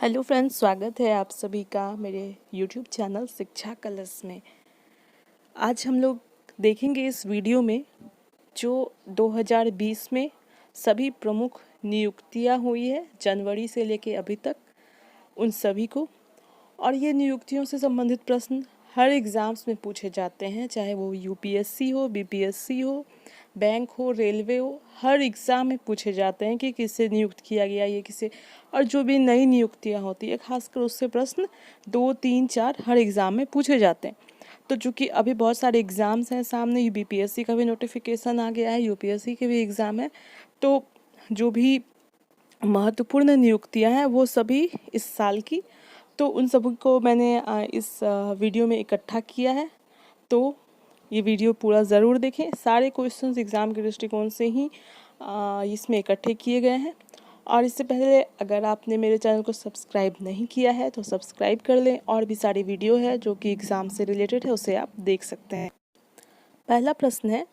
Hello friends, स्वागत है आप सभी का मेरे यूट्यूब चैनल शिक्षा कलर्स में। आज हम लोग देखेंगे इस वीडियो में जो 2020 में सभी प्रमुख नियुक्तियां हुई है जनवरी से लेके अभी तक, उन सभी को। और ये नियुक्तियों से संबंधित प्रश्न हर एग्ज़ाम्स में पूछे जाते हैं, चाहे वो यूपीएससी हो, बीपीएससी हो, बैंक हो, रेलवे हो, हर एग्ज़ाम में पूछे जाते हैं कि किसे नियुक्त किया गया, ये किसे। और जो भी नई नियुक्तियां होती है खासकर उससे प्रश्न 2, 3, 4 हर एग्ज़ाम में पूछे जाते हैं। तो चूँकि अभी बहुत सारे एग्ज़ाम्स हैं सामने, बीपीएससी का भी नोटिफिकेशन आ गया है, यूपीएससी के भी एग्ज़ाम है, तो जो भी महत्वपूर्ण नियुक्तियां हैं वो सभी इस साल की, तो उन सभी को मैंने इस वीडियो में इकट्ठा किया है। तो ये वीडियो पूरा ज़रूर देखें। सारे क्वेश्चंस एग्ज़ाम के दृष्टिकोण से ही इसमें इकट्ठे किए गए हैं। और इससे पहले अगर आपने मेरे चैनल को सब्सक्राइब नहीं किया है तो सब्सक्राइब कर लें, और भी सारी वीडियो है जो कि एग्ज़ाम से रिलेटेड है, उसे आप देख सकते हैं। पहला प्रश्न है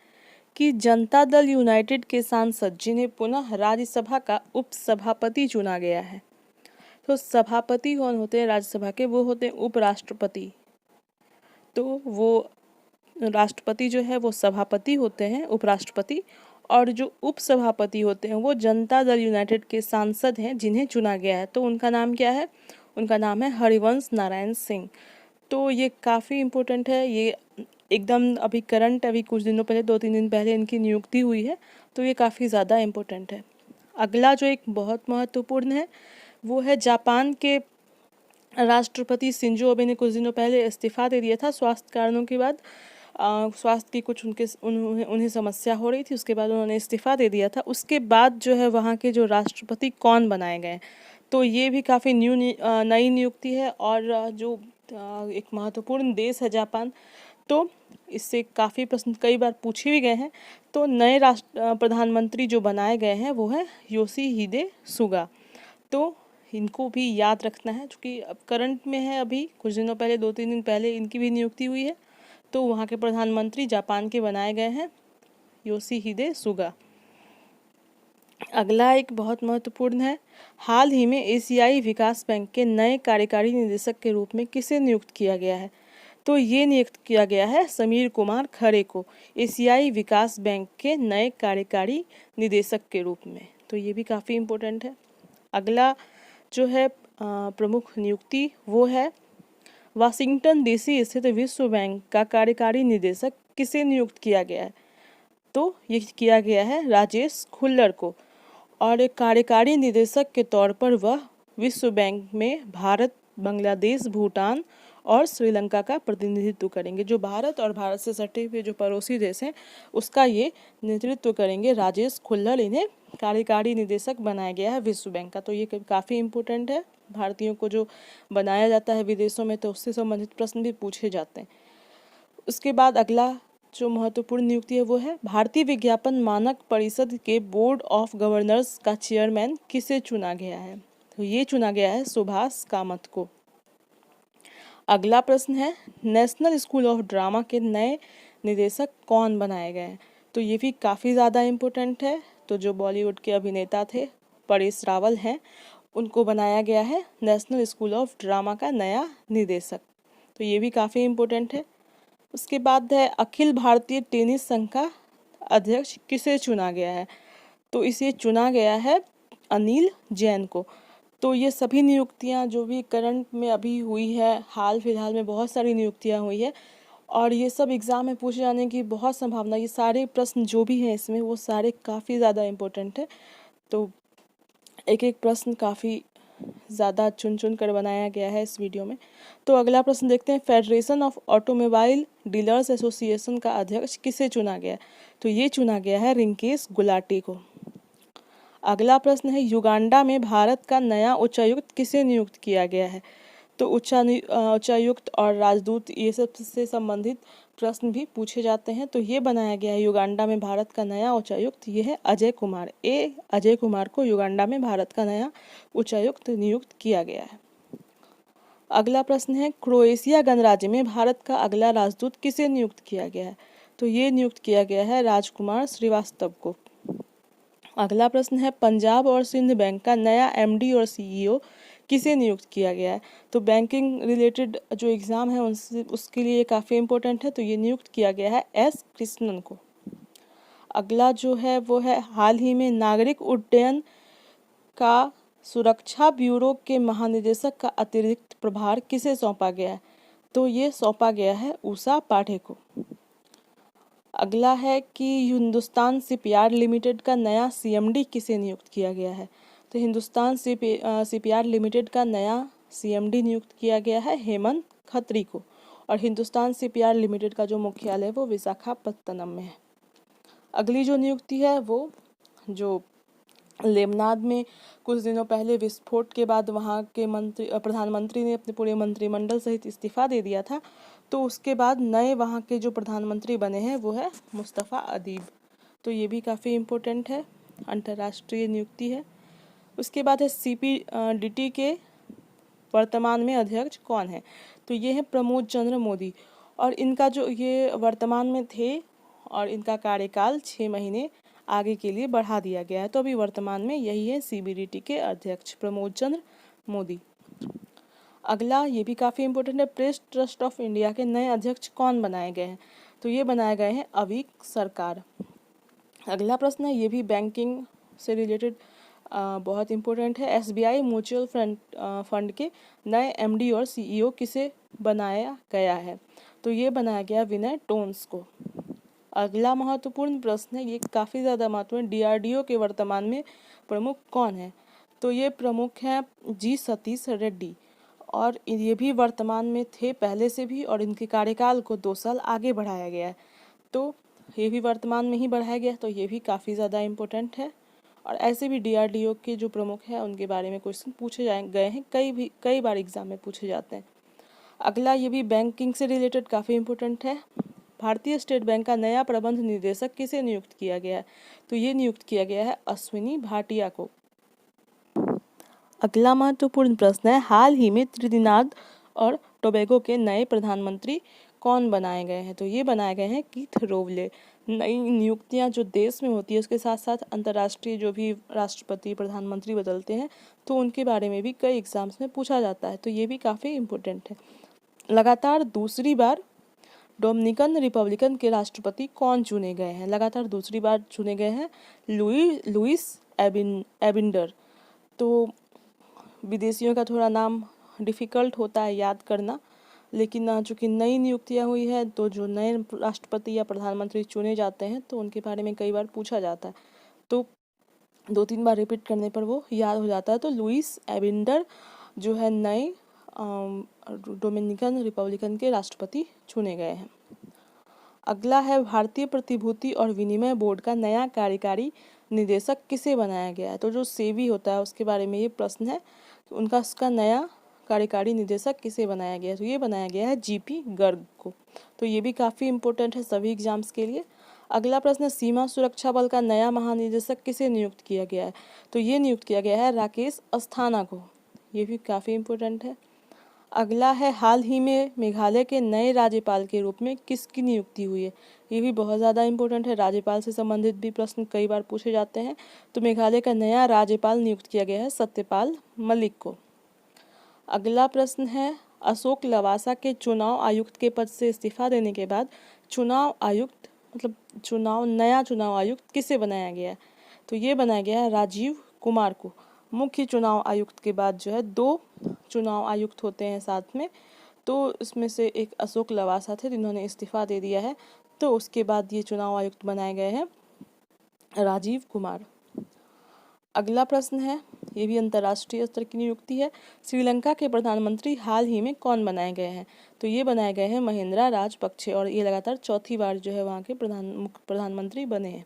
कि जनता दल यूनाइटेड के सांसद जिन्हें पुनः राज्यसभा का उपसभापति चुना गया है, तो सभापति कौन होते हैं राज्यसभा के? वो होते हैं उपराष्ट्रपति। तो वो राष्ट्रपति जो है वो सभापति होते हैं, उपराष्ट्रपति। और जो उपसभापति होते हैं वो जनता दल यूनाइटेड के सांसद हैं जिन्हें चुना गया है। तो उनका नाम क्या है? उनका नाम है हरिवंश नारायण सिंह। तो ये काफ़ी इम्पोर्टेंट है, ये एकदम अभी करंट, अभी कुछ दिनों पहले, 2-3 दिन पहले इनकी नियुक्ति हुई है, तो ये काफ़ी ज़्यादा इम्पोर्टेंट है। अगला जो एक बहुत महत्वपूर्ण है वो है जापान के राष्ट्रपति शिंजो अबे ने कुछ दिनों पहले इस्तीफा दे दिया था स्वास्थ्य कारणों के बाद। स्वास्थ्य की कुछ उन्हें समस्या हो रही थी, उसके बाद उन्होंने इस्तीफा दे दिया था। उसके बाद जो है वहाँ के जो राष्ट्रपति कौन बनाए गए, तो ये भी काफ़ी नई नियुक्ति है। और जो एक महत्वपूर्ण देश है जापान, तो इससे काफ़ी प्रश्न कई बार पूछे भी गए हैं। तो नए प्रधानमंत्री जो बनाए गए हैं वो है योशिहिदे सुगा। तो इनको भी याद रखना है, क्योंकि अब करंट में है, अभी कुछ दिनों पहले, 2-3 दिन पहले इनकी भी नियुक्ति हुई है। तो वहाँ के प्रधानमंत्री जापान के बनाए गए हैं योशिहिदे सुगा। अगला एक बहुत महत्वपूर्ण है, हाल ही में एशियाई विकास बैंक के नए कार्यकारी निदेशक के रूप में किसे नियुक्त किया गया है? तो ये नियुक्त किया गया है समीर कुमार खरे को एशियाई विकास बैंक के नए कार्यकारी निदेशक के रूप में। तो ये भी काफ़ी इम्पोर्टेंट है। अगला जो है प्रमुख नियुक्ति वो है वाशिंगटन डीसी स्थित विश्व बैंक का कार्यकारी निदेशक किसे नियुक्त किया गया है? तो ये किया गया है राजेश खुल्लर को। और एक कार्यकारी निदेशक के तौर पर वह विश्व बैंक में भारत, बांग्लादेश, भूटान और श्रीलंका का प्रतिनिधित्व करेंगे। जो भारत और भारत से सटे हुए जो पड़ोसी देश हैं उसका ये नेतृत्व करेंगे राजेश खुल्लर। इन्हें कार्यकारी निदेशक बनाया गया है विश्व बैंक का। तो ये काफ़ी इम्पोर्टेंट है, भारतीयों को जो बनाया जाता है विदेशों में तो उससे संबंधित प्रश्न भी पूछे जाते हैं। उसके बाद अगला जो महत्वपूर्ण नियुक्ति है वो है भारतीय विज्ञापन मानक परिषद के बोर्ड ऑफ गवर्नर्स का चेयरमैन किसे चुना गया है? तो ये चुना गया है सुभाष कामत को। अगला प्रश्न है नेशनल स्कूल ऑफ ड्रामा के नए निदेशक कौन बनाए गए हैं? तो ये भी काफ़ी ज़्यादा इम्पोर्टेंट है। तो जो बॉलीवुड के अभिनेता थे परेश रावल हैं, उनको बनाया गया है नेशनल स्कूल ऑफ ड्रामा का नया निदेशक। तो ये भी काफ़ी इम्पोर्टेंट है। उसके बाद है अखिल भारतीय टेनिस संघ का अध्यक्ष किसे चुना गया है? तो इसे चुना गया है अनिल जैन को। तो ये सभी नियुक्तियां जो भी करंट में अभी हुई है, हाल फिलहाल में बहुत सारी नियुक्तियां हुई है, और ये सब एग्ज़ाम में पूछे जाने की बहुत संभावना। ये सारे प्रश्न जो भी हैं इसमें वो सारे काफ़ी ज़्यादा इम्पोर्टेंट है। तो एक एक प्रश्न काफ़ी ज़्यादा चुन कर बनाया गया है इस वीडियो में। तो अगला प्रश्न देखते हैं, federation of automobile dealers association का अध्यक्ष किसे चुना गया? तो ये चुना गया है रिंकेश गुलाटी को। अगला प्रश्न है युगांडा में भारत का नया उच्चायुक्त किसे नियुक्त किया गया है? तो उच्चायुक्त और राजदूत ये सब से संबंधित प्रश्न भी पूछे जाते हैं। तो ये बनाया गया है युगांडा में भारत का नया उच्चायुक्त, ये है अजय कुमार। अजय कुमार को युगांडा में भारत का नया उच्चायुक्त नियुक्त किया गया है। अगला प्रश्न है क्रोएशिया गणराज्य में भारत का अगला राजदूत किसे नियुक्त किया गया है? तो ये नियुक्त किया गया है राजकुमार श्रीवास्तव को। अगला प्रश्न है पंजाब और सिंध बैंक का नया एमडी और सीईओ किसे नियुक्त किया गया है? तो बैंकिंग रिलेटेड जो एग्ज़ाम है उनसे उसके लिए काफ़ी इम्पोर्टेंट है, तो ये नियुक्त किया गया है एस कृष्णन को। अगला जो है वो है हाल ही में नागरिक उड्डयन का सुरक्षा ब्यूरो के महानिदेशक का अतिरिक्त प्रभार किसे सौंपा गया है? तो ये सौंपा गया है उषा पाठे को। अगला है कि हिंदुस्तान शिपयार्ड लिमिटेड का नया सीएमडी किसे नियुक्त किया गया है? तो हिंदुस्तान शिपयार्ड लिमिटेड का नया सीएमडी नियुक्त किया गया है हेमंत खत्री को। और हिंदुस्तान शिपयार्ड लिमिटेड का जो मुख्यालय है वो विशाखापत्तनम में है। अगली जो नियुक्ति है वो जो लेबनान में कुछ दिनों पहले विस्फोट के बाद वहाँ के प्रधानमंत्री ने अपने पूरे मंत्रिमंडल सहित इस्तीफा दे दिया था, तो उसके बाद नए वहाँ के जो प्रधानमंत्री बने हैं वो है मुस्तफ़ा अदीब। तो ये भी काफ़ी इम्पोर्टेंट है, अंतर्राष्ट्रीय नियुक्ति है। उसके बाद है CPDT के वर्तमान में अध्यक्ष कौन है? तो ये है प्रमोद चंद्र मोदी। और इनका जो ये वर्तमान में थे और इनका कार्यकाल 6 महीने आगे के लिए बढ़ा दिया गया है, तो अभी वर्तमान में यही है CBDT के अध्यक्ष प्रमोद चंद्र मोदी। अगला ये भी काफ़ी इम्पोर्टेंट है, प्रेस ट्रस्ट ऑफ इंडिया के नए अध्यक्ष कौन बनाए गए हैं? तो ये बनाए गए हैं अवीक सरकार। अगला प्रश्न है, ये भी बैंकिंग से रिलेटेड बहुत इम्पोर्टेंट है, SBI म्यूचुअल फंड के नए MD और CEO किसे बनाया गया है? तो ये बनाया गया विनय टोन्स को। अगला महत्वपूर्ण प्रश्न है, ये काफ़ी ज़्यादा महत्वपूर्ण, DRDO के वर्तमान में प्रमुख कौन है? तो ये प्रमुख हैं G सतीश रेड्डी, और ये भी वर्तमान में थे पहले से भी, और इनके कार्यकाल को 2 साल आगे बढ़ाया गया है, तो ये भी वर्तमान में ही बढ़ाया गया, तो ये भी काफ़ी ज़्यादा इम्पोर्टेंट है। और ऐसे भी DRDO के जो प्रमुख हैं उनके बारे में क्वेश्चन पूछे गए हैं, कई बार एग्जाम में पूछे जाते हैं। अगला ये भी बैंकिंग से रिलेटेड काफ़ी इम्पोर्टेंट है, भारतीय स्टेट बैंक का नया प्रबंध निदेशक किसे नियुक्त किया गया है? तो ये नियुक्त किया गया है अश्विनी भाटिया को। अगला महत्वपूर्ण प्रश्न है, हाल ही में त्रिनिदाद और टोबैगो के नए प्रधानमंत्री कौन बनाए गए हैं? तो ये बनाए गए हैं कीथ रोवले। नई नियुक्तियां जो देश में होती है उसके साथ साथ अंतर्राष्ट्रीय जो भी राष्ट्रपति प्रधानमंत्री बदलते हैं तो उनके बारे में भी कई एग्जाम्स में पूछा जाता है, तो ये भी काफ़ी इम्पोर्टेंट है। लगातार दूसरी बार डोमिनिकन रिपब्लिकन के राष्ट्रपति कौन चुने गए हैं? लगातार दूसरी बार चुने गए हैं लुइस एबिंडर। तो विदेशियों का थोड़ा नाम डिफ़िकल्ट होता है याद करना, लेकिन चूँकि नई नियुक्तियाँ हुई है तो जो नए राष्ट्रपति या प्रधानमंत्री चुने जाते हैं तो उनके बारे में कई बार पूछा जाता है, तो 2-3 बार रिपीट करने पर वो याद हो जाता है। तो लुइस एबिंडर जो है नए डोमिनिकन रिपब्लिकन के राष्ट्रपति चुने गए हैं। अगला है, भारतीय प्रतिभूति और विनिमय बोर्ड का नया कार्यकारी निदेशक किसे बनाया गया है? तो जो सेबी होता है उसके बारे में ये प्रश्न है, उसका नया कार्यकारी निदेशक किसे बनाया गया है? तो ये बनाया गया है GP गर्ग को। तो ये भी काफ़ी इम्पोर्टेंट है सभी एग्जाम्स के लिए। अगला प्रश्न, सीमा सुरक्षा बल का नया महानिदेशक किसे नियुक्त किया गया है? तो ये नियुक्त किया गया है राकेश अस्थाना को। ये भी काफ़ी इम्पोर्टेंट है। अगला है, हाल ही में मेघालय के नए राज्यपाल के रूप में किसकी नियुक्ति हुई है? ये भी बहुत ज़्यादा इम्पोर्टेंट है, राज्यपाल से संबंधित भी प्रश्न कई बार पूछे जाते हैं। तो मेघालय का नया राज्यपाल नियुक्त किया गया है सत्यपाल मलिक को। अगला प्रश्न है, अशोक लवासा के चुनाव आयुक्त के पद से इस्तीफा देने के बाद चुनाव आयुक्त नया चुनाव आयुक्त किसे बनाया गया है? तो ये बनाया गया है राजीव कुमार को। मुख्य चुनाव आयुक्त के बाद जो है 2 चुनाव आयुक्त होते हैं साथ में, तो इसमें से एक अशोक लवासा थे जिन्होंने इस्तीफा दे दिया है, तो उसके बाद ये चुनाव आयुक्त बनाए गए हैं राजीव कुमार। अगला प्रश्न है, ये भी अंतर्राष्ट्रीय स्तर की नियुक्ति है, श्रीलंका के प्रधानमंत्री हाल ही में कौन बनाए गए हैं? तो ये बनाए गए हैं महिंद्रा राजपक्षे, और ये लगातार चौथी बार जो है वहाँ के प्रधानमंत्री बने हैं।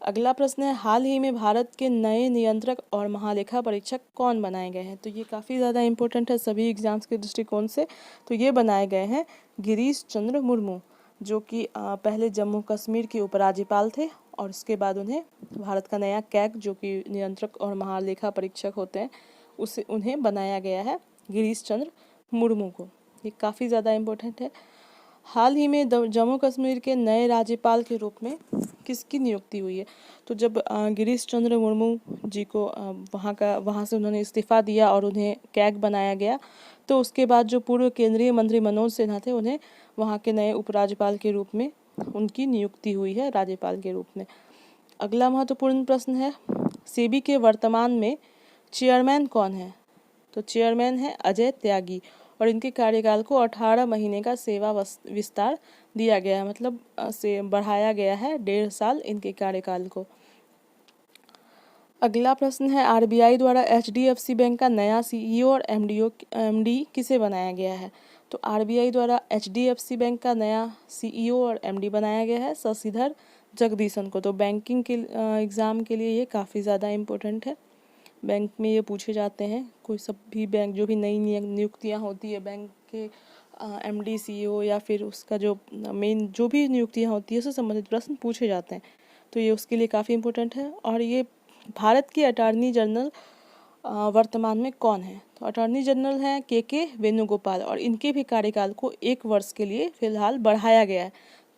अगला प्रश्न है, हाल ही में भारत के नए नियंत्रक और महालेखा परीक्षक कौन बनाए गए हैं? तो ये काफ़ी ज़्यादा इम्पोर्टेंट है सभी एग्जाम्स के दृष्टिकोण से। तो ये बनाए गए हैं गिरीश चंद्र मुर्मू, जो कि पहले जम्मू कश्मीर के उपराज्यपाल थे, और उसके बाद उन्हें भारत का नया कैग जो कि नियंत्रक और महालेखा परीक्षक होते हैं उन्हें बनाया गया है गिरीश चंद्र मुर्मू को। ये काफ़ी ज़्यादा इम्पोर्टेंट है। हाल ही में जम्मू कश्मीर के नए राज्यपाल के रूप में किसकी नियुक्ति हुई है? तो जब गिरीश चंद्र मुर्मू जी को वहाँ से उन्होंने इस्तीफा दिया और उन्हें कैग बनाया गया, तो उसके बाद जो पूर्व केंद्रीय मंत्री मनोज सिन्हा थे, उन्हें वहाँ के नए उपराज्यपाल के रूप में उनकी नियुक्ति हुई है राज्यपाल के रूप में। अगला महत्वपूर्ण प्रश्न है, सेबी के वर्तमान में चेयरमैन कौन है? तो चेयरमैन है अजय त्यागी और इनके कार्यकाल को 18 महीने का सेवा विस्तार दिया गया है, मतलब से बढ़ाया गया है 1.5 साल इनके कार्यकाल को। अगला प्रश्न है, आरबीआई द्वारा एचडीएफसी बैंक का नया सीईओ और एमडी किसे बनाया गया है? तो आरबीआई द्वारा एचडीएफसी बैंक का नया सीईओ और एमडी बनाया गया है शशिधर जगदीशन को। तो बैंकिंग के एग्ज़ाम के लिए ये काफ़ी ज़्यादा इम्पोर्टेंट है, बैंक में ये पूछे जाते हैं। कोई सब भी बैंक जो भी नई नियुक्तियाँ होती है बैंक के एमडी सीईओ या फिर उसका जो मेन जो भी नियुक्तियाँ होती है उससे संबंधित प्रश्न पूछे जाते हैं, तो ये उसके लिए काफ़ी इम्पोर्टेंट है। और ये भारत के अटॉर्नी जनरल वर्तमान में कौन है? तो अटॉर्नी जनरल हैं के वेणुगोपाल और इनके भी कार्यकाल को 1 वर्ष के लिए फिलहाल बढ़ाया गया है।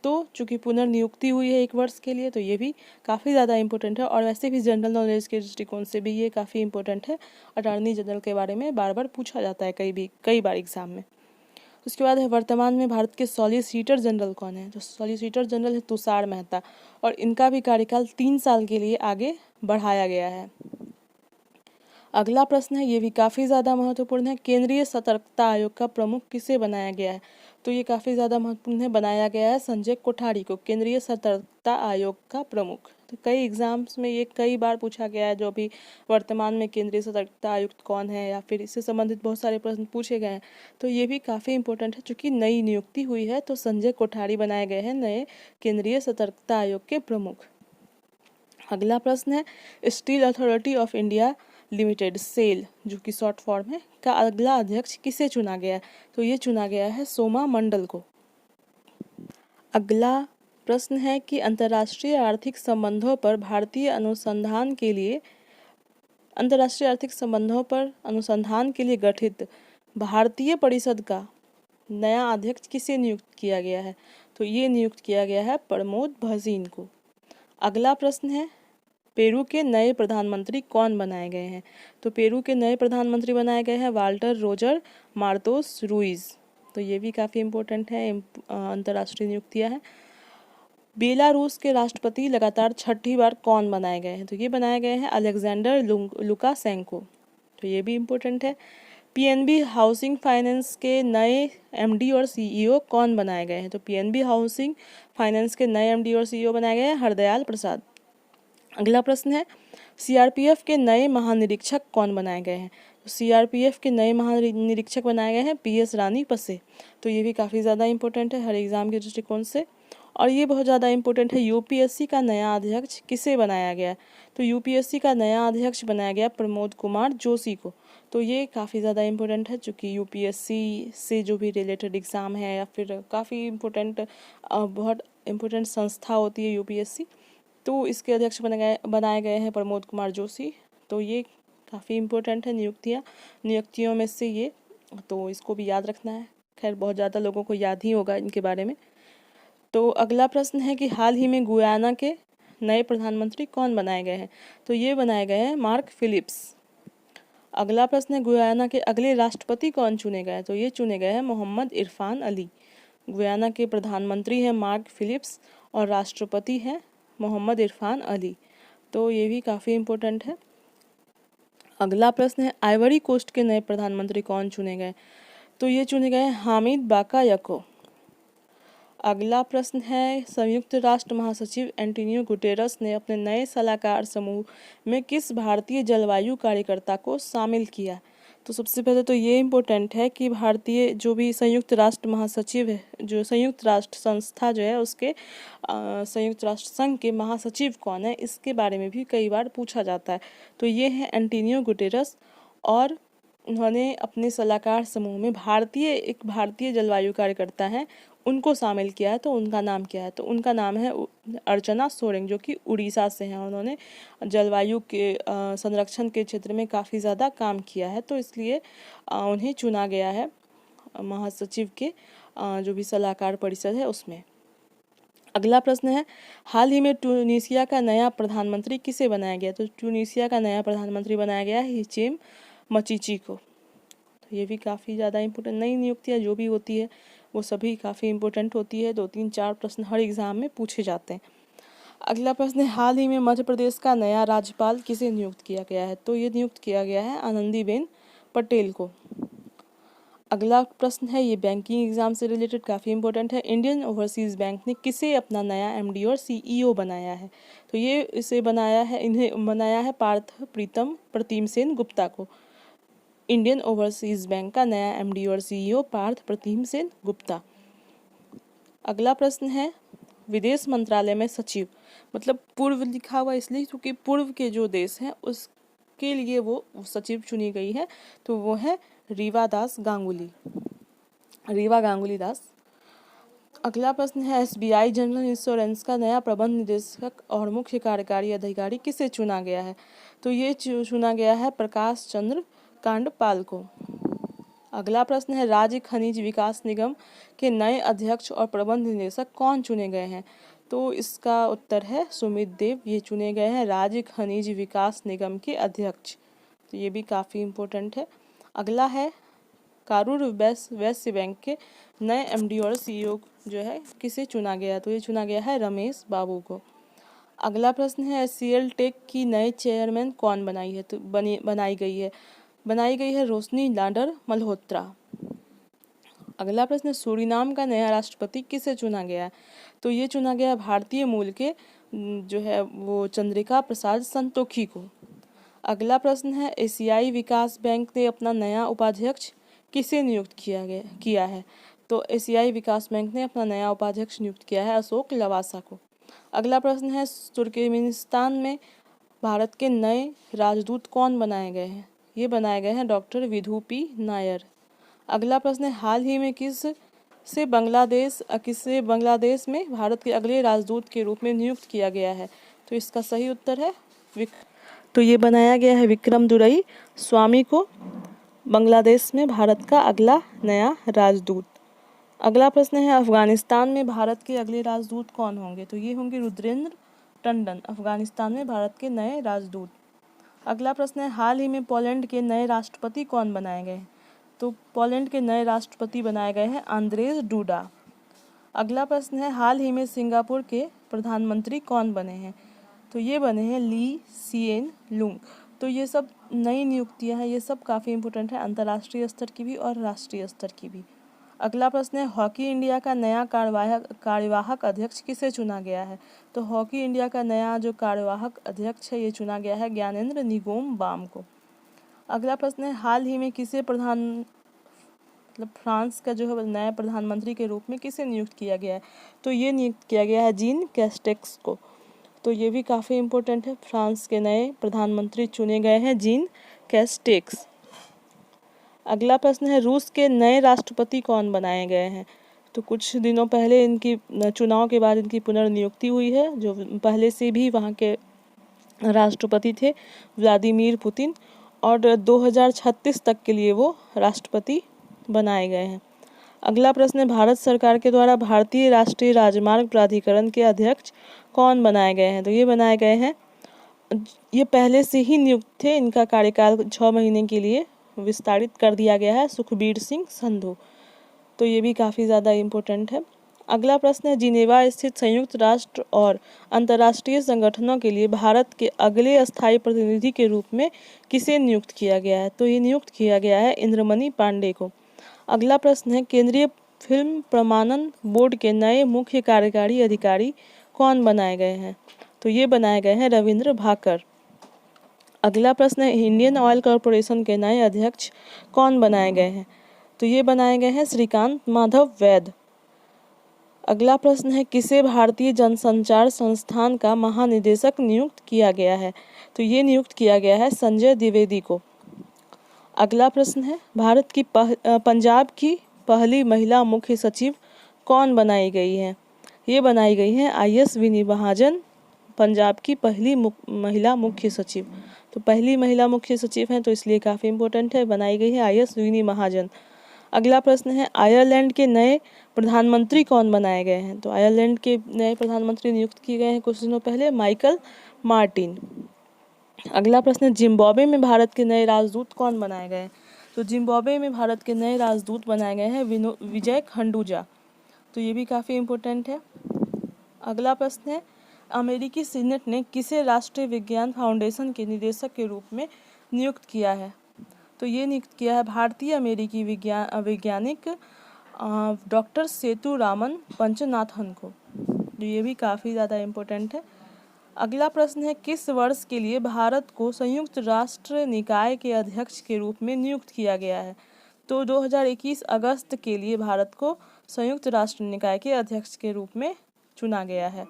तो चूँकि पुनर्नियुक्ति हुई है 1 वर्ष के लिए, तो ये भी काफ़ी ज़्यादा इम्पोर्टेंट है और वैसे भी जनरल नॉलेज के दृष्टिकोण से भी ये काफ़ी इम्पोर्टेंट है। अटॉर्नी जनरल के बारे में बार बार पूछा जाता है कई बार एग्जाम में। उसके बाद है, वर्तमान में भारत के सॉलिसिटर जनरल कौन है? तो सॉलिसिटर जनरल है तुषार मेहता और इनका भी कार्यकाल 3 साल के लिए आगे बढ़ाया गया है। अगला प्रश्न है, ये भी काफ़ी ज़्यादा महत्वपूर्ण है, केंद्रीय सतर्कता आयोग का प्रमुख किसे बनाया गया है? तो ये काफ़ी ज़्यादा महत्वपूर्ण है, बनाया गया है संजय कोठारी को केंद्रीय सतर्कता आयोग का प्रमुख। तो कई एग्जाम्स में ये कई बार पूछा गया है, जो भी वर्तमान में केंद्रीय सतर्कता आयुक्त कौन है या फिर इससे संबंधित बहुत सारे प्रश्न पूछे गए हैं, तो ये भी काफ़ी इंपॉर्टेंट है। चूँकि नई नियुक्ति हुई है तो संजय कोठारी बनाए गए हैं नए केंद्रीय सतर्कता आयोग के प्रमुख। अगला प्रश्न है, steel authority of India limited SAIL, जो कि शॉर्ट फॉर्म है, का अगला अध्यक्ष किसे चुना गया है? तो ये चुना गया है सोमा मंडल को। अगला प्रश्न है कि अंतर्राष्ट्रीय आर्थिक संबंधों पर अनुसंधान के लिए गठित भारतीय परिषद का नया अध्यक्ष किसे नियुक्त किया गया है? तो ये नियुक्त किया गया है प्रमोद भसीन को। अगला प्रश्न है, पेरू के नए प्रधानमंत्री कौन बनाए गए हैं? तो पेरू के नए प्रधानमंत्री बनाए गए हैं वाल्टर रोजर मार्तोस रुइज। तो ये भी काफ़ी इम्पोर्टेंट है, अंतर्राष्ट्रीय नियुक्तियाँ हैं। बेलारूस के राष्ट्रपति लगातार 6ठी बार कौन बनाए गए हैं? तो ये बनाए गए हैं अलेक्जेंडर लुकाशेंको। तो ये भी इम्पोर्टेंट है। पीएनबी हाउसिंग फाइनेंस के नए एमडी और सीईओ कौन बनाए गए हैं? तो पीएनबी हाउसिंग फाइनेंस के नए एमडी और सीईओ बनाए गए हैं हरदयाल प्रसाद। अगला प्रश्न है, सीआरपीएफ के नए महानिरीक्षक कौन बनाए गए हैं? तो सीआरपीएफ के नए महानिरीक्षक बनाए गए हैं पीएस रानी पसे। तो ये भी काफ़ी ज़्यादा इंपॉर्टेंट है हर एग्ज़ाम के दृष्टिकोण से। और ये बहुत ज़्यादा इंपॉर्टेंट है, यूपीएससी का नया अध्यक्ष किसे बनाया गया? तो यूपीएससी का नया अध्यक्ष बनाया गया प्रमोद कुमार जोशी को। तो ये काफ़ी ज़्यादा इंपॉर्टेंट है, चूँकि यूपीएससी से जो भी रिलेटेड एग्ज़ाम है या फिर काफ़ी इम्पोर्टेंट बहुत इम्पोर्टेंट संस्था होती है यूपीएससी, तो इसके अध्यक्ष बनाए गए हैं प्रमोद कुमार जोशी। तो ये काफ़ी इम्पोर्टेंट है नियुक्तियों में से ये, तो इसको भी याद रखना है। खैर बहुत ज़्यादा लोगों को याद ही होगा इनके बारे में। तो अगला प्रश्न है कि हाल ही में गुयाना के नए प्रधानमंत्री कौन बनाए गए हैं? तो ये बनाए गए हैं मार्क फिलिप्स। अगला प्रश्न है, गुयाना के अगले राष्ट्रपति कौन चुने गए? तो ये चुने गए हैं मोहम्मद इरफान अली। गुयाना के प्रधानमंत्री हैं मार्क फिलिप्स और राष्ट्रपति हैं मोहम्मद इरफान अली। तो ये भी काफ़ी इम्पोर्टेंट है। अगला प्रश्न है, आइवरी कोस्ट के नए प्रधानमंत्री कौन चुने गए? तो ये चुने गए हामिद बाकायको। अगला प्रश्न है, संयुक्त राष्ट्र महासचिव एंटोनियो गुटेरस ने अपने नए सलाहकार समूह में किस भारतीय जलवायु कार्यकर्ता को शामिल किया? तो सबसे पहले तो ये इम्पोर्टेंट है कि भारतीय जो भी संयुक्त राष्ट्र महासचिव है, जो संयुक्त राष्ट्र संस्था जो है उसके संयुक्त राष्ट्र संघ के महासचिव कौन है, इसके बारे में भी कई बार पूछा जाता है। तो ये है एंटोनियो गुटेरस और उन्होंने अपने सलाहकार समूह में एक भारतीय जलवायु कार्यकर्ता हैं उनको शामिल किया है। तो उनका नाम क्या है? तो उनका नाम है अर्चना सोरेंग, जो कि उड़ीसा से हैं। उन्होंने जलवायु के संरक्षण के क्षेत्र में काफ़ी ज़्यादा काम किया है, तो इसलिए उन्हें चुना गया है महासचिव के जो भी सलाहकार परिषद है उसमें। अगला प्रश्न है, हाल ही में ट्यूनीशिया का नया प्रधानमंत्री किसे बनाया गया? तो ट्यूनीशिया का नया प्रधानमंत्री बनाया गया है हिचेम मचीची को। तो ये भी काफ़ी ज़्यादा इंपॉर्टेंट, नई नियुक्तियाँ जो भी होती है वो सभी काफ़ी इंपॉर्टेंट होती है। 2-3-4 प्रश्न हर एग्जाम में पूछे जाते हैं। अगला प्रश्न है, हाल ही में मध्य प्रदेश का नया राज्यपाल किसे नियुक्त किया गया है? तो ये नियुक्त किया गया है आनंदीबेन पटेल को। अगला प्रश्न है, ये बैंकिंग एग्जाम से रिलेटेड काफ़ी इंपॉर्टेंट है। इंडियन ओवरसीज़ बैंक ने किसे अपना नया एमडी और सीईओ बनाया है? तो ये इन्हें बनाया है पार्थ प्रीतम प्रतिम सेन गुप्ता को। इंडियन ओवरसीज़ बैंक का नया एमडी और सीईओ पार्थ प्रतिम सेन गुप्ता। अगला प्रश्न है, विदेश मंत्रालय में सचिव, मतलब पूर्व लिखा हुआ इसलिए क्योंकि पूर्व के जो देश हैं उसके लिए वो सचिव चुनी गई है, तो वो है रीवा गांगुली दास। अगला प्रश्न है, एसबीआई जनरल इंश्योरेंस का नया प्रबंध निदेशक और मुख्य कार्यकारी अधिकारी किसे चुना गया है? तो ये चुना गया है प्रकाश चंद्र कांडपाल को। अगला प्रश्न है, राज्य खनिज विकास निगम के नए अध्यक्ष और प्रबंध निदेशक कौन चुने गए हैं? तो इसका उत्तर है सुमित देव, ये चुने गए हैं राज्य खनिज विकास निगम के अध्यक्ष। तो ये भी काफ़ी इम्पोर्टेंट है। अगला है, कारूर वैश्य बैंक के नए एमडी और सीईओ जो है किसे चुना गया? तो ये चुना गया है रमेश बाबू को। अगला प्रश्न है, एचसीएल टेक की नए चेयरमैन कौन बनाई है? तो बनाई गई है रोशनी लाडर मल्होत्रा। अगला प्रश्न है, सूरीनाम का नया राष्ट्रपति किसे चुना गया? तो ये चुना गया भारतीय मूल के जो है वो चंद्रिका प्रसाद संतोखी को। अगला प्रश्न है, एशियाई विकास बैंक ने अपना नया उपाध्यक्ष किसे नियुक्त किया है? तो एशियाई विकास बैंक ने अपना नया उपाध्यक्ष नियुक्त किया है अशोक लवासा को। अगला प्रश्न है, तुर्कमेनिस्तान में भारत के नए राजदूत कौन बनाए गए हैं? ये बनाए गए हैं डॉक्टर विधु पी नायर। अगला प्रश्न है, हाल ही में किसे बांग्लादेश में भारत के अगले राजदूत के रूप में नियुक्त किया गया है? तो इसका सही उत्तर है तो ये बनाया गया है विक्रम दुरई स्वामी को बांग्लादेश में भारत का अगला नया राजदूत। अगला प्रश्न है, अफगानिस्तान में भारत के अगले राजदूत कौन होंगे? तो ये होंगे रुद्रेंद्र टंडन, अफगानिस्तान में भारत के नए राजदूत। अगला प्रश्न है, हाल ही में पोलैंड के नए राष्ट्रपति कौन बनाए गए? तो पोलैंड के नए राष्ट्रपति बनाए गए हैं आंद्रेज डूडा। अगला प्रश्न है, हाल ही में सिंगापुर के प्रधानमंत्री कौन बने हैं? तो ये बने हैं ली सिएन लुंग। तो ये सब नई नियुक्तियां हैं, ये सब काफ़ी इंपॉर्टेंट है, अंतर्राष्ट्रीय स्तर की भी और राष्ट्रीय स्तर की भी। अगला प्रश्न है, हॉकी इंडिया का नया कार्यवाहक अध्यक्ष किसे चुना गया है? तो हॉकी इंडिया का नया जो कार्यवाहक अध्यक्ष है ये चुना गया है ज्ञानेंद्र निगोम बाम को। अगला प्रश्न है, हाल ही में फ्रांस का जो है नया प्रधानमंत्री के रूप में किसे नियुक्त किया गया है? तो ये नियुक्त किया गया है जीन कैस्टेक्स को। तो ये भी काफ़ी इम्पोर्टेंट है, फ्रांस के नए प्रधानमंत्री चुने गए हैं जीन कैस्टेक्स। अगला प्रश्न है, रूस के नए राष्ट्रपति कौन बनाए गए हैं? तो कुछ दिनों पहले इनकी चुनाव के बाद इनकी पुनर्नियुक्ति हुई है, जो पहले से भी वहाँ के राष्ट्रपति थे व्लादिमीर पुतिन, और 2036 तक के लिए वो राष्ट्रपति बनाए गए हैं। अगला प्रश्न है, भारत सरकार के द्वारा भारतीय राष्ट्रीय राजमार्ग प्राधिकरण के अध्यक्ष कौन बनाए गए हैं? तो ये बनाए गए हैं, ये पहले से ही नियुक्त थे, इनका कार्यकाल 6 महीने के लिए विस्तारित कर दिया गया है, सुखबीर सिंह संधू। तो ये भी काफ़ी ज़्यादा इम्पोर्टेंट है। अगला प्रश्न है, जिनेवा स्थित संयुक्त राष्ट्र और अंतर्राष्ट्रीय संगठनों के लिए भारत के अगले अस्थायी प्रतिनिधि के रूप में किसे नियुक्त किया गया है? तो ये नियुक्त किया गया है इंद्रमणि पांडे को। अगला प्रश्न है, केंद्रीय फिल्म प्रमाणन बोर्ड के नए मुख्य कार्यकारी अधिकारी कौन बनाए गए हैं? तो ये बनाए गए हैं रविंद्र भाकर। अगला प्रश्न है, इंडियन ऑयल कॉरपोरेशन के नए अध्यक्ष कौन बनाए गए हैं? तो ये बनाए गए हैं श्रीकांत माधव वैद। अगला प्रश्न है, किसे भारतीय जनसंचार संस्थान का महानिदेशक नियुक्त किया गया है? तो ये नियुक्त किया गया है संजय द्विवेदी को। अगला प्रश्न है, भारत की पंजाब की पहली महिला मुख्य सचिव कौन बनाई गई है? ये बनाई गई हैं IS विनी महाजन, पंजाब की पहली महिला मुख्य सचिव। तो पहली महिला मुख्य सचिव हैं, तो इसलिए काफ़ी इम्पोर्टेंट है, बनाई गई है IS विनी महाजन। अगला प्रश्न है आयरलैंड के नए प्रधानमंत्री कौन बनाए गए हैं। तो आयरलैंड के नए प्रधानमंत्री नियुक्त किए गए हैं कुछ दिनों पहले माइकल मार्टिन। अगला प्रश्न है जिम्बाब्वे में भारत के नए राजदूत कौन बनाए गए हैं। तो जिम्बाब्वे में भारत के नए राजदूत बनाए गए हैं विजय खंडूजा। तो ये भी काफ़ी इम्पोर्टेंट है। अगला प्रश्न है अमेरिकी सीनेट ने किसे राष्ट्रीय विज्ञान फाउंडेशन के निदेशक के रूप में नियुक्त किया है। तो ये नियुक्त किया है भारतीय अमेरिकी वैज्ञानिक डॉक्टर सेतुरामन पंचनाथन को। तो ये भी काफ़ी ज़्यादा इम्पोर्टेंट है। अगला प्रश्न है किस वर्ष के लिए भारत को संयुक्त राष्ट्र निकाय के अध्यक्ष के रूप में नियुक्त किया गया है। तो 2021 अगस्त के लिए भारत को संयुक्त राष्ट्र निकाय के अध्यक्ष के रूप में चुना गया है।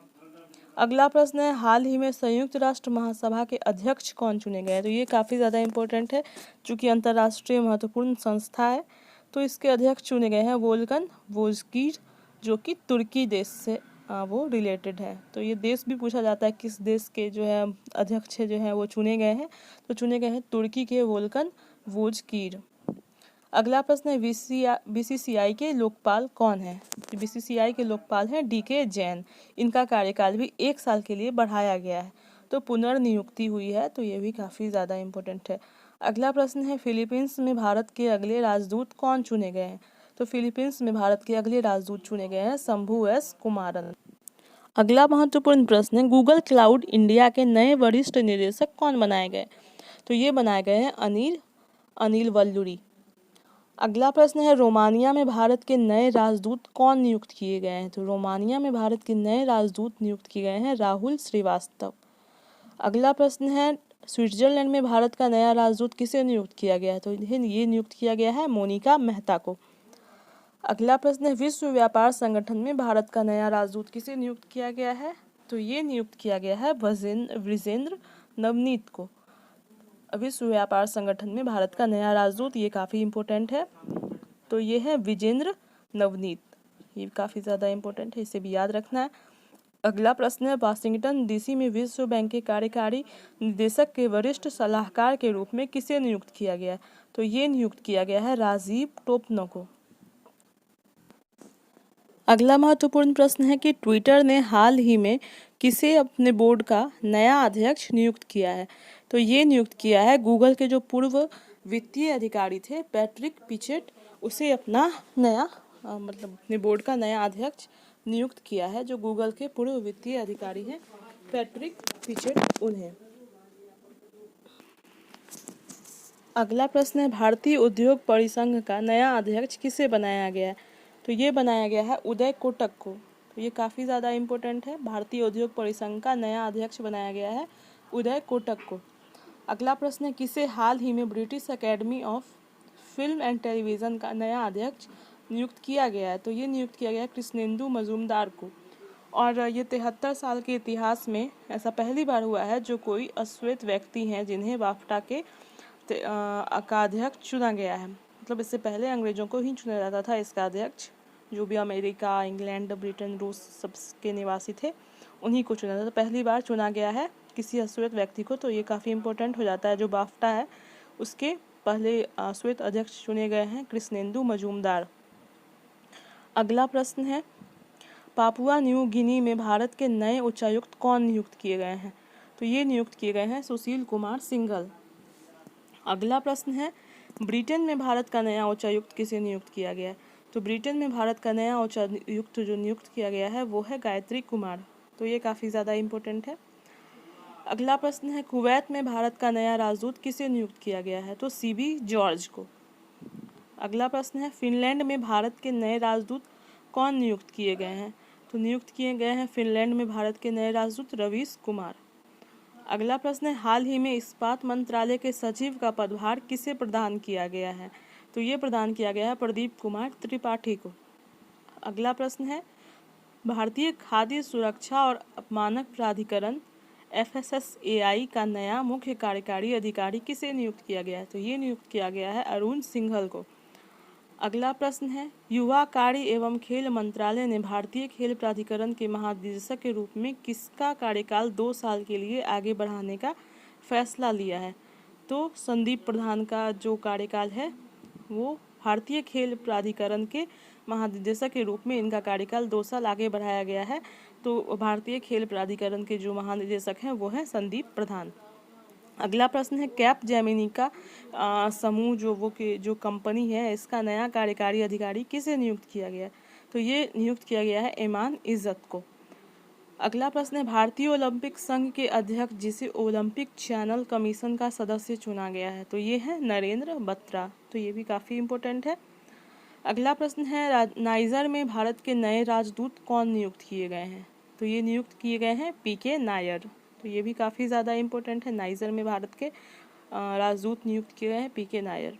अगला प्रश्न है हाल ही में संयुक्त राष्ट्र महासभा के अध्यक्ष कौन चुने गए हैं। तो ये काफ़ी ज़्यादा इम्पोर्टेंट है चूँकि अंतर्राष्ट्रीय महत्वपूर्ण संस्था है। तो इसके अध्यक्ष चुने गए हैं वोल्कन वोजकीर जो कि तुर्की देश से वो रिलेटेड है। तो ये देश भी पूछा जाता है किस देश के जो है अध्यक्ष जो है वो चुने गए हैं। तो चुने गए हैं तुर्की के वोल्कन वोजकीर। अगला प्रश्न है बीसीसीआई के लोकपाल कौन है। बीसीसीआई के लोकपाल हैं डीके जैन। इनका कार्यकाल भी 1 साल के लिए बढ़ाया गया है। तो पुनर्नियुक्ति हुई है। तो ये भी काफ़ी ज़्यादा इम्पोर्टेंट है। अगला प्रश्न है फिलीपींस में भारत के अगले राजदूत कौन चुने गए हैं। तो फिलीपींस में भारत के अगले राजदूत चुने गए हैं शंभू एस कुमारन। अगला महत्वपूर्ण प्रश्न है गूगल क्लाउड इंडिया के नए वरिष्ठ निदेशक कौन बनाए गए। तो ये बनाए गए हैं अनिल वल्लूरी। अगला प्रश्न है रोमानिया में भारत के नए राजदूत कौन नियुक्त किए गए हैं। तो रोमानिया में भारत के नए राजदूत नियुक्त किए गए हैं राहुल श्रीवास्तव। अगला प्रश्न है स्विट्जरलैंड में भारत का नया राजदूत किसे नियुक्त किया गया है। तो ये नियुक्त किया गया है मोनिका मेहता को। अगला प्रश्न है विश्व व्यापार संगठन में भारत का नया राजदूत किसे नियुक्त किया गया है। तो ये नियुक्त किया गया है विजेंद्र नवनीत को। विश्व व्यापार संगठन में भारत का नया राजदूत ये काफ़ी इम्पोर्टेंट है। तो ये है विजेंद्र नवनीत। ये काफ़ी ज़्यादा इम्पोर्टेंट है, इसे भी याद रखना है। अगला प्रश्न है वाशिंगटन डीसी में विश्व बैंक के कार्यकारी निदेशक के वरिष्ठ सलाहकार के रूप में किसे नियुक्त किया गया है। तो ये नियुक्त किया गया है राजीव टोपनो को। अगला महत्वपूर्ण प्रश्न है कि ट्विटर ने हाल ही में किसे अपने बोर्ड का नया अध्यक्ष नियुक्त किया है। तो ये नियुक्त किया है गूगल के जो पूर्व वित्तीय अधिकारी थे पैट्रिक पिचेट, उसे अपना नया अपने बोर्ड का नया अध्यक्ष नियुक्त किया है। जो गूगल के पूर्व वित्तीय अधिकारी हैं पैट्रिक पिचेट उन्हें। अगला प्रश्न है भारतीय उद्योग परिसंघ का नया अध्यक्ष किसे बनाया गया है। तो ये बनाया गया है उदय कोटक को। तो ये काफ़ी ज़्यादा इम्पोर्टेंट है। भारतीय उद्योग परिसंघ का नया अध्यक्ष बनाया गया है उदय कोटक को। अगला प्रश्न है किसे हाल ही में British academy of film and television का नया अध्यक्ष नियुक्त किया गया है। तो ये नियुक्त किया गया है कृष्णेंदु मजूमदार को। और ये 73 साल के इतिहास में ऐसा पहली बार हुआ है जो कोई अश्वेत व्यक्ति हैं जिन्हें बाफ्टा के का अध्यक्ष चुना गया है। मतलब इससे पहले अंग्रेजों को ही चुना जाता था इसका अध्यक्ष। जो भी अमेरिका, इंग्लैंड, ब्रिटेन, रूस सब के निवासी थे उन्हीं को चुना था। तो पहली बार चुना गया है किसी अश्वेत व्यक्ति को। तो ये काफ़ी इम्पोर्टेंट हो जाता है। जो बाफ्टा है उसके पहले अश्वेत अध्यक्ष चुने गए हैं कृष्णेंदु मजूमदार। अगला प्रश्न है पापुआ न्यू गिनी में भारत के नए उच्चायुक्त कौन नियुक्त किए गए हैं। तो ये नियुक्त किए गए हैं सुशील कुमार सिंघल। अगला प्रश्न है ब्रिटेन में भारत का नया उच्चायुक्त किसे नियुक्त किया गया है। तो ब्रिटेन में भारत का नया उच्चायुक्त जो नियुक्त किया गया है वो है गायत्री कुमार। तो ये काफ़ी ज़्यादा इम्पोर्टेंट है। अगला प्रश्न है कुवैत में भारत का नया राजदूत किसे नियुक्त किया गया है। तो सीबी जॉर्ज को। अगला प्रश्न है फिनलैंड में भारत के नए राजदूत कौन नियुक्त किए गए हैं। तो नियुक्त किए गए हैं फिनलैंड में भारत के नए राजदूत रवीश कुमार। अगला प्रश्न है हाल ही में इस्पात मंत्रालय के सचिव का पदभार किसे प्रदान किया गया है। तो ये प्रदान किया गया है प्रदीप कुमार त्रिपाठी को। अगला प्रश्न है भारतीय खाद्य सुरक्षा और अपमानक प्राधिकरण FSSAI का नया मुख्य कार्यकारी अधिकारी किसे नियुक्त किया गया है। तो ये नियुक्त किया गया है अरुण सिंघल को। अगला प्रश्न है युवा कार्य एवं खेल मंत्रालय ने भारतीय खेल प्राधिकरण के महानिदेशक के रूप में किसका कार्यकाल 2 साल के लिए आगे बढ़ाने का फैसला लिया है। तो संदीप प्रधान का जो कार्यकाल है वो भारतीय खेल प्राधिकरण के महानिदेशक के रूप में इनका कार्यकाल 2 साल आगे बढ़ाया गया है। तो भारतीय खेल प्राधिकरण के जो महानिदेशक हैं वो हैं संदीप प्रधान। अगला प्रश्न है कैप जेमिनी का समूह जो कंपनी है, इसका नया कार्यकारी अधिकारी किसे नियुक्त किया गया है? तो ये नियुक्त किया गया है ईमान इज्जत को। अगला प्रश्न है भारतीय ओलंपिक संघ के अध्यक्ष जिसे ओलंपिक चैनल कमीशन का सदस्य चुना गया है, तो ये है नरेंद्र बत्रा। तो ये भी काफ़ी इम्पोर्टेंट है। अगला प्रश्न है नाइजर में भारत के नए राजदूत कौन नियुक्त किए गए हैं? तो ये नियुक्त किए गए हैं पीके नायर। तो ये भी काफ़ी ज़्यादा इम्पोर्टेंट है। नाइजर में भारत के राजदूत नियुक्त किए गए हैं पीके नायर।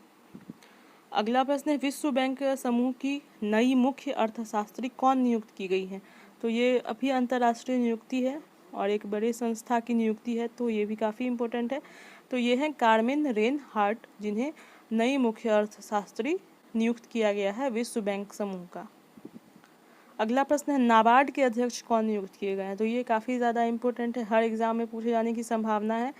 अगला प्रश्न है विश्व बैंक समूह की नई मुख्य अर्थशास्त्री कौन नियुक्त की गई है? तो ये अभी अंतर्राष्ट्रीय नियुक्ति है और एक बड़े संस्था की नियुक्ति है, तो ये भी काफ़ी इम्पोर्टेंट है। तो ये हैं कार्मेन रेन हार्ट, जिन्हें नई मुख्य अर्थशास्त्री नियुक्त किया गया है विश्व बैंक समूह का। अगला प्रश्न है नाबार्ड के अध्यक्ष कौन नियुक्त किए गए हैं? तो ये काफ़ी ज़्यादा इम्पोर्टेंट है, हर एग्ज़ाम में पूछे जाने की संभावना है,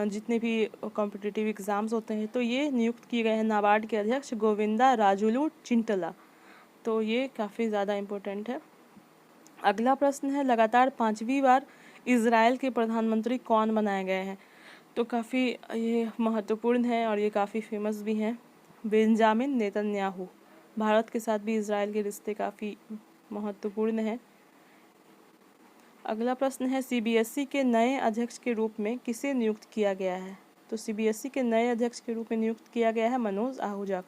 जितने भी कॉम्पिटिटिव एग्ज़ाम्स होते हैं। तो ये नियुक्त किए गए हैं नाबार्ड के अध्यक्ष गोविंदा राजुलू चिंटला। तो ये काफ़ी ज़्यादा इम्पोर्टेंट है। अगला प्रश्न है लगातार 5वीं बार इजराइल के प्रधानमंत्री कौन बनाए गए हैं? तो काफ़ी ये महत्वपूर्ण है और ये काफ़ी फेमस भी हैं, बेंजामिन नेतन्याहू। भारत के साथ भी इजराइल के रिश्ते काफ़ी महत्वपूर्ण हैं। अगला प्रश्न है सीबीएसई के नए अध्यक्ष के रूप में किसे नियुक्त किया गया है? तो सीबीएसई के नए अध्यक्ष के रूप में नियुक्त किया गया है मनोज आहूजा।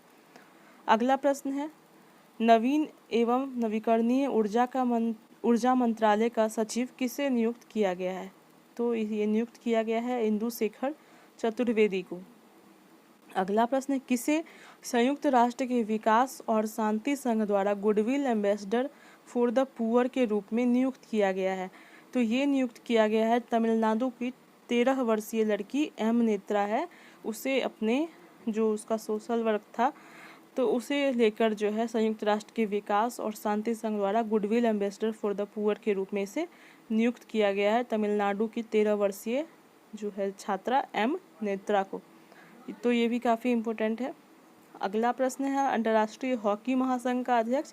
अगला प्रश्न है नवीन एवं नवीकरणीय ऊर्जा मंत्रालय का सचिव किसे नियुक्त किया गया है? तो ये नियुक्त किया गया है इंदु शेखर चतुर्वेदी को। अगला प्रश्न है किसे संयुक्त राष्ट्र के विकास और शांति संघ द्वारा goodwill ambassador for the poor के रूप में नियुक्त किया गया है? तो ये नियुक्त किया गया है तमिलनाडु की 13 वर्षीय लड़की एम नेत्रा है, उसे अपने जो उसका सोशल वर्क था तो उसे लेकर जो है संयुक्त राष्ट्र के विकास और शांति संघ द्वारा goodwill ambassador for the poor के रूप में इसे नियुक्त किया गया है तमिलनाडु की 13 वर्षीय जो है छात्रा एम नेत्रा को। तो ये भी काफ़ी इम्पोर्टेंट है। अगला प्रश्न है अंतर्राष्ट्रीय हॉकी महासंघ का अध्यक्ष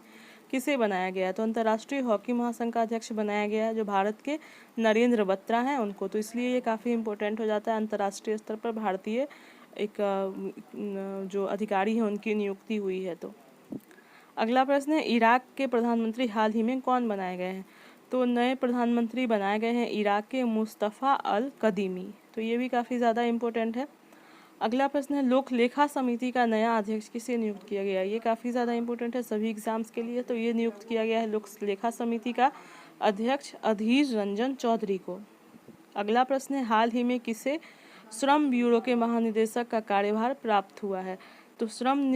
किसे बनाया गया है? तो अंतर्राष्ट्रीय हॉकी महासंघ का अध्यक्ष बनाया गया है जो भारत के नरेंद्र बत्रा हैं उनको। तो इसलिए ये काफ़ी इम्पोर्टेंट हो जाता है, अंतर्राष्ट्रीय स्तर पर भारतीय एक जो अधिकारी हैं उनकी नियुक्ति हुई है। तो अगला प्रश्न है इराक के प्रधानमंत्री हाल ही में कौन बनाए गए हैं? तो नए प्रधानमंत्री बनाए गए हैं इराक के मुस्तफ़ा अल कदीमी। तो ये भी काफ़ी ज़्यादा इम्पोर्टेंट है। अगला प्रश्न है लोक लेखा समिति का नया अध्यक्ष किसे नियुक्त किया गया है? ये काफ़ी ज़्यादा इम्पोर्टेंट है सभी एग्जाम्स के लिए। तो ये नियुक्त किया गया है लोक लेखा समिति का अध्यक्ष अधीर रंजन चौधरी को। अगला प्रश्न है हाल ही में किसे श्रम ब्यूरो के महानिदेशक का कार्यभार प्राप्त हुआ है? तो श्रम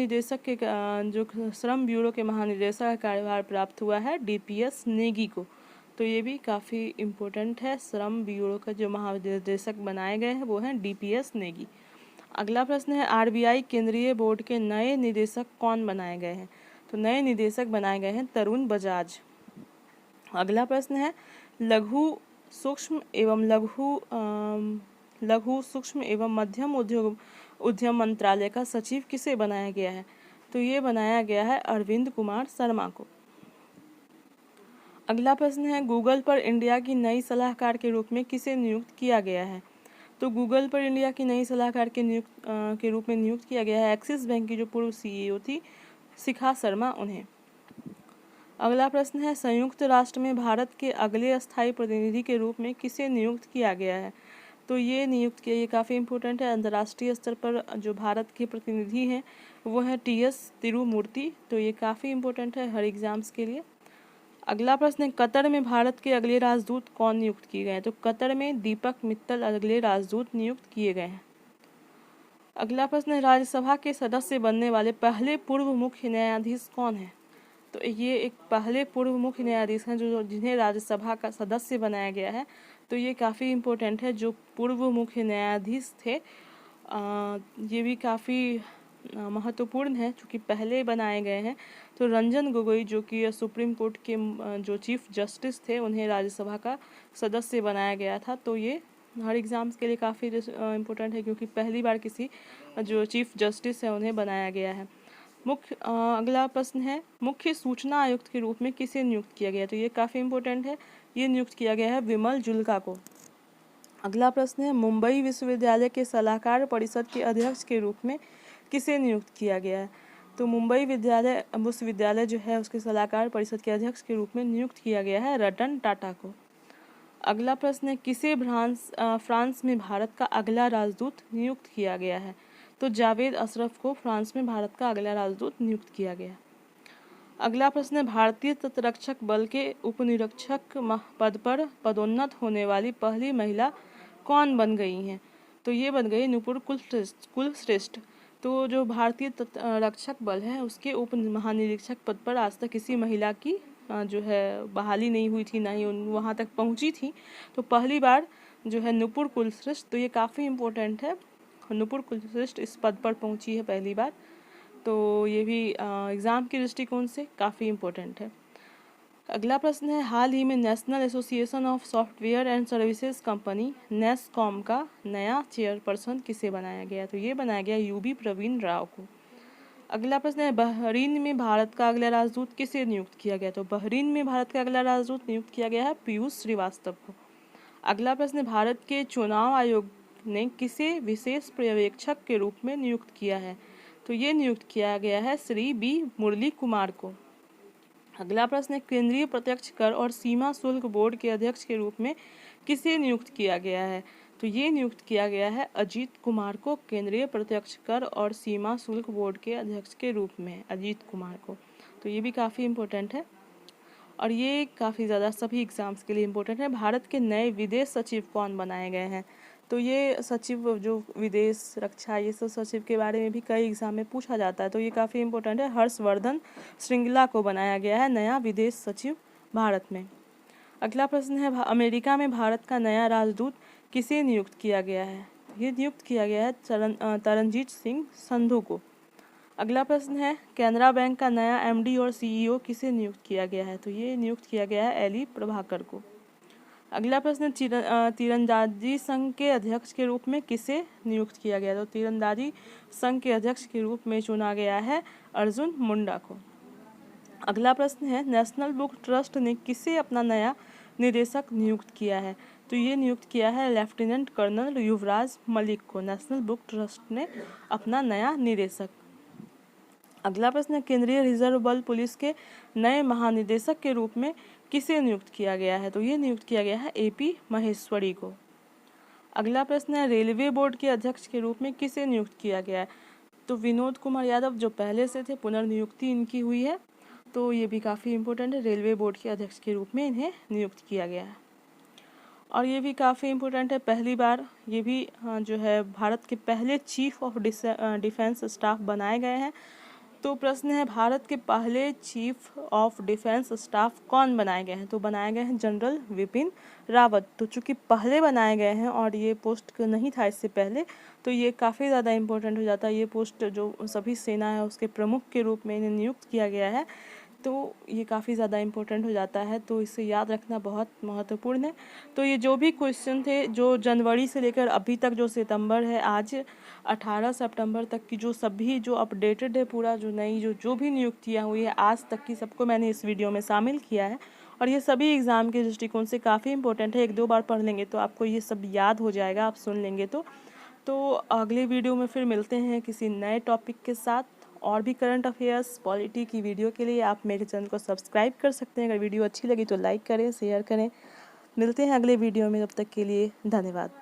ब्यूरो के महानिदेशक का कार्यभार प्राप्त हुआ है डीपीएस नेगी को। तो ये भी काफ़ी इम्पोर्टेंट है, श्रम ब्यूरो का जो महानिदेशक बनाए गए हैं वो हैं डीपीएस नेगी। अगला प्रश्न है आरबीआई केंद्रीय बोर्ड के नए निदेशक कौन बनाए गए हैं? तो नए निदेशक बनाए गए हैं तरुण बजाज। अगला प्रश्न है लघु सूक्ष्म एवं मध्यम उद्यम मंत्रालय का सचिव किसे बनाया गया है? तो ये बनाया गया है अरविंद कुमार शर्मा को। अगला प्रश्न है गूगल पर इंडिया की नई सलाहकार के रूप में किसे नियुक्त किया गया है? तो गूगल पर इंडिया की नई सलाहकार के रूप में नियुक्त किया गया है एक्सिस बैंक की जो पूर्व सीईओ थी शिखा शर्मा उन्हें। अगला प्रश्न है संयुक्त राष्ट्र में भारत के अगले स्थायी प्रतिनिधि के रूप में किसे नियुक्त किया गया है? तो ये काफ़ी इम्पोर्टेंट है, अंतर्राष्ट्रीय स्तर पर जो भारत के प्रतिनिधि हैं वो है टीएस तिरुमूर्ति। तो ये काफ़ी इम्पोर्टेंट है हर एग्जाम्स के लिए। अगला प्रश्न है कतर में भारत के अगले राजदूत कौन नियुक्त किए गए हैं? तो कतर में दीपक मित्तल अगले राजदूत नियुक्त किए गए हैं। अगला प्रश्न है राज्यसभा के सदस्य बनने वाले पहले पूर्व मुख्य न्यायाधीश कौन है? तो ये एक पहले पूर्व मुख्य न्यायाधीश हैं जो जिन्हें राज्यसभा का सदस्य बनाया गया है। तो ये काफ़ी इम्पोर्टेंट है, जो पूर्व मुख्य न्यायाधीश थे ये भी काफ़ी महत्वपूर्ण है क्योंकि पहले बनाए गए हैं। तो रंजन गोगोई जो कि सुप्रीम कोर्ट के जो चीफ जस्टिस थे उन्हें राज्यसभा का सदस्य बनाया गया था। तो ये हर एग्ज़ाम्स के लिए काफ़ी इम्पोर्टेंट है क्योंकि पहली बार किसी जो चीफ जस्टिस है उन्हें बनाया गया है। अगला प्रश्न है, मुख्य सूचना आयुक्त के रूप में किसे नियुक्त किया गया? तो ये काफ़ी इम्पोर्टेंट है, ये नियुक्त किया गया है विमल जुल्का को। अगला प्रश्न है, मुंबई विश्वविद्यालय के सलाहकार परिषद के अध्यक्ष के रूप में किसे नियुक्त किया गया है? तो मुंबई विश्वविद्यालय जो है उसके सलाहकार परिषद के अध्यक्ष के रूप में नियुक्त किया गया है रतन टाटा को। अगला प्रश्न है, किसे फ्रांस में भारत का अगला राजदूत नियुक्त किया गया है? तो जावेद अशरफ को फ्रांस में भारत का अगला राजदूत नियुक्त किया गया। अगला प्रश्न है, भारतीय तटरक्षक बल के उपनिरीक्षक पद पर पदोन्नत होने वाली पहली महिला कौन बन गई हैं? तो ये बन गई नुपुर कुलश्रेष्ठ। तो जो भारतीय तटरक्षक बल है उसके उप महानिरीक्षक पद पर आज तक किसी महिला की जो है बहाली नहीं हुई थी, ना ही वहाँ तक पहुँची थी। तो पहली बार जो है नुपुर कुलश्रेष्ठ, तो ये काफ़ी इम्पोर्टेंट है, नुपुर कुलश्रेष्ठ इस पद पर पहुँची है पहली बार। तो ये भी एग्ज़ाम के दृष्टिकोण से काफ़ी इम्पोर्टेंट है। अगला प्रश्न है, हाल ही में national association of software and services company NASSCOM का नया चेयरपर्सन किसे बनाया गया? तो ये बनाया गया यूबी प्रवीण राव को। अगला प्रश्न है, बहरीन में भारत का अगला राजदूत किसे नियुक्त किया गया? तो बहरीन में भारत का अगला राजदूत नियुक्त किया गया है पीयूष श्रीवास्तव को। अगला प्रश्न है, भारत के चुनाव आयोग ने किसे विशेष पर्यवेक्षक के रूप में नियुक्त किया है? तो ये नियुक्त किया गया है श्री बी मुरली कुमार को। अगला प्रश्न है, केंद्रीय प्रत्यक्ष कर और सीमा शुल्क बोर्ड के अध्यक्ष के रूप में किसे नियुक्त किया गया है? तो ये नियुक्त किया गया है अजीत कुमार को, केंद्रीय प्रत्यक्ष कर और सीमा शुल्क बोर्ड के अध्यक्ष के रूप में अजीत कुमार को। तो ये भी काफ़ी इम्पोर्टेंट है और ये काफ़ी ज़्यादा सभी एग्ज़ाम्स के लिए इम्पोर्टेंट है। भारत के नए विदेश सचिव कौन बनाए गए हैं? तो ये सचिव जो विदेश रक्षा ये सब सचिव के बारे में भी कई एग्जाम में पूछा जाता है, तो ये काफ़ी इम्पोर्टेंट है। हर्षवर्धन श्रृंगला को बनाया गया है नया विदेश सचिव भारत में। अगला प्रश्न है, अमेरिका में भारत का नया राजदूत किसे नियुक्त किया गया है? ये नियुक्त किया गया है तरनजीत सिंह संधू को। अगला प्रश्न है, कैनरा बैंक का नया एमडी और सीईओ किसे नियुक्त किया गया है? तो ये नियुक्त किया गया है एली प्रभाकर को। अगला प्रश्न, तीरंदाजी संघ के अध्यक्ष के रूप में किसे नियुक्त किया गया? तो तीरंदाजी संघ के अध्यक्ष के रूप में चुना गया है अर्जुन मुंडा को। अगला प्रश्न है, नेशनल बुक ट्रस्ट ने किसे अपना नया निदेशक नियुक्त किया है? तो ये नियुक्त किया है लेफ्टिनेंट कर्नल युवराज मलिक को, नेशनल बुक ट्रस्ट ने अपना नया निदेशक। अगला प्रश्न है, केंद्रीय रिजर्व बल पुलिस के नए महानिदेशक के रूप में किसे नियुक्त किया गया है? तो ये नियुक्त किया गया है एपी महेश्वरी को। अगला प्रश्न है, रेलवे बोर्ड के अध्यक्ष के रूप में किसे नियुक्त किया गया है? तो विनोद कुमार यादव जो पहले से थे, पुनर्नियुक्ति इनकी हुई है। तो ये भी काफ़ी इम्पोर्टेंट है, रेलवे बोर्ड के अध्यक्ष के रूप में इन्हें नियुक्त किया गया है। और ये भी काफ़ी इम्पोर्टेंट है, पहली बार ये भी जो है भारत के पहले चीफ ऑफ डिफेंस स्टाफ बनाए गए हैं। तो प्रश्न है, भारत के पहले चीफ ऑफ डिफेंस स्टाफ कौन बनाए गए हैं? तो बनाए गए हैं जनरल विपिन रावत। तो चूँकि पहले बनाए गए हैं और ये पोस्ट नहीं था इससे पहले, तो ये काफ़ी ज़्यादा इम्पोर्टेंट हो जाता है। ये पोस्ट जो सभी सेना है उसके प्रमुख के रूप में इन्हें नियुक्त किया गया है, तो ये काफ़ी ज़्यादा इम्पोर्टेंट हो जाता है, तो इसे याद रखना बहुत महत्वपूर्ण है। तो ये जो भी क्वेश्चन थे जो जनवरी से लेकर अभी तक जो सितंबर है, आज 18 सितंबर तक की जो सभी जो अपडेटेड है पूरा जो नई जो भी नियुक्तियाँ हुई है आज तक की, सबको मैंने इस वीडियो में शामिल किया है। और ये सभी एग्ज़ाम के दृष्टिकोण से काफ़ी इंपॉर्टेंट है, 1-2 बार पढ़ लेंगे तो आपको ये सब याद हो जाएगा, आप सुन लेंगे तो अगले वीडियो में फिर मिलते हैं किसी नए टॉपिक के साथ। और भी करंट अफेयर्स पॉलिटी की वीडियो के लिए आप मेरे चैनल को सब्सक्राइब कर सकते हैं। अगर वीडियो अच्छी लगी तो लाइक करें, शेयर करें। मिलते हैं अगले वीडियो में, तब तक के लिए धन्यवाद।